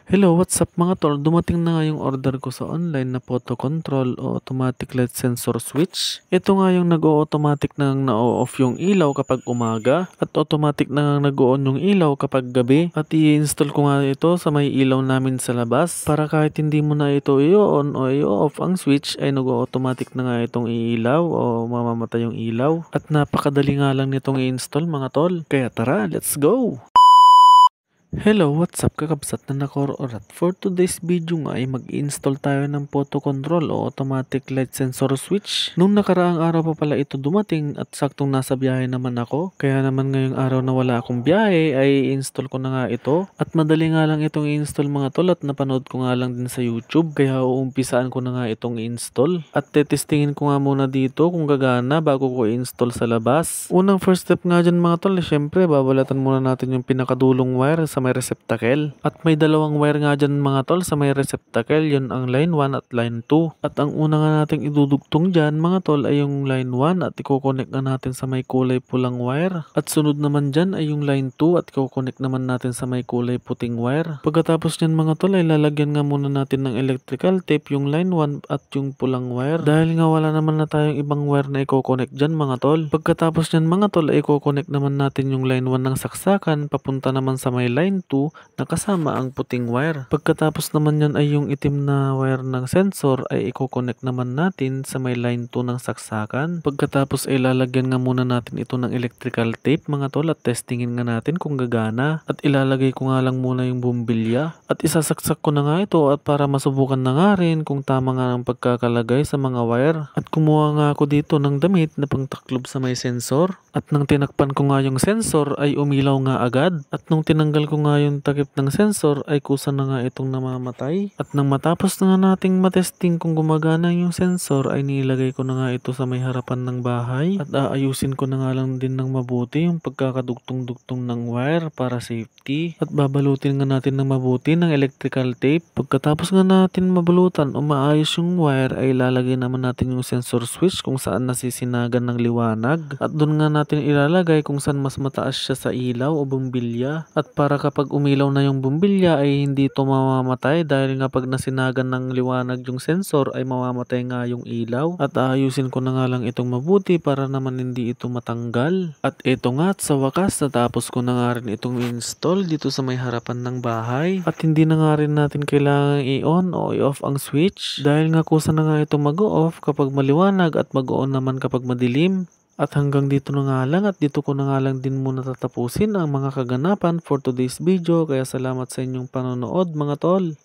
Hello, what's up mga tol? Dumating na nga yung order ko sa online na photo control o automatic light sensor switch. Ito nga yung nag-o-automatic nang na-off yung ilaw kapag umaga at automatic na nag-on yung ilaw kapag gabi. At i-install ko nga ito sa may ilaw namin sa labas para kahit hindi mo na ito i-on o i-off ang switch ay nag-o-automatic na nga itong iilaw o mamamatay yung ilaw. At napakadali nga lang nitong i-install mga tol. Kaya tara, let's go! Hello, what's up kakabsat na nakororat. For today's video nga ay mag-install tayo ng photo control o automatic light sensor switch. Nung nakaraang araw pa pala ito dumating at saktong nasa biyahe naman ako. Kaya naman ngayong araw na wala akong biyahe ay install ko na nga ito. At madali nga lang itong i-install mga tol at napanood ko nga lang din sa YouTube. Kaya uumpisaan ko na nga itong i-install. At tetestingin ko nga muna dito kung gagana bago ko i-install sa labas. Unang first step nga dyan mga tol, syempre babalatan muna natin yung pinakadulong wire sa may receptacle. At may dalawang wire nga dyan mga tol sa may receptacle, yun ang line 1 at line 2. At ang una nga nating idudugtong dyan mga tol ay yung line 1 at i-connect na natin sa may kulay pulang wire. At sunod naman dyan ay yung line 2 at i-connect naman natin sa may kulay puting wire. Pagkatapos nyan mga tol ay lalagyan nga muna natin ng electrical tape yung line 1 at yung pulang wire. Dahil nga wala naman na tayong ibang wire na i-connect dyan mga tol. Pagkatapos nyan mga tol ay i-connect naman natin yung line 1 ng saksakan papunta naman sa may line 2 na kasama ang puting wire. Pagkatapos naman yan ay yung itim na wire ng sensor ay i-connect naman natin sa may line 2 ng saksakan. Pagkatapos ay lalagyan nga muna natin ito ng electrical tape mga tol at testingin nga natin kung gagana. At ilalagay ko nga lang muna yung bumbilya at isasaksak ko na nga ito at para masubukan na nga rin kung tama nga ang pagkakalagay sa mga wire. At kumuha nga ako dito ng damit na pangtaklob sa may sensor at nang tinakpan ko nga yung sensor ay umilaw nga agad at nung tinanggal ko nga yung takip ng sensor ay kusa na nga itong namamatay. At nang matapos na nga nating matesting kung gumagana yung sensor ay nilagay ko na nga ito sa may harapan ng bahay at aayusin ko na nga lang din ng mabuti yung pagkakadugtong-dugtong ng wire para safety at babalutin nga natin ng mabuti ng electrical tape. Pagkatapos nga natin mabalutan o maayos yung wire ay lalagay naman natin yung sensor switch kung saan nasisinagan ng liwanag at doon nga natin ilalagay kung saan mas mataas siya sa ilaw o bumbilya at para kapag umilaw na yung bumbilya ay hindi ito mamamatay dahil nga pag nasinagan ng liwanag yung sensor ay mamamatay nga yung ilaw at aayusin ko na nga lang itong mabuti para naman hindi ito matanggal. At ito nga at sa wakas natapos ko na nga rin itong install dito sa may harapan ng bahay at hindi na nga rin natin kailangan i-on o i-off ang switch dahil nga kusa na nga itong mag-off kapag maliwanag at mag-on naman kapag madilim. At hanggang dito na nga lang at dito ko na nga lang din muna tatapusin ang mga kaganapan for today's video. Kaya salamat sa inyong panonood mga tol.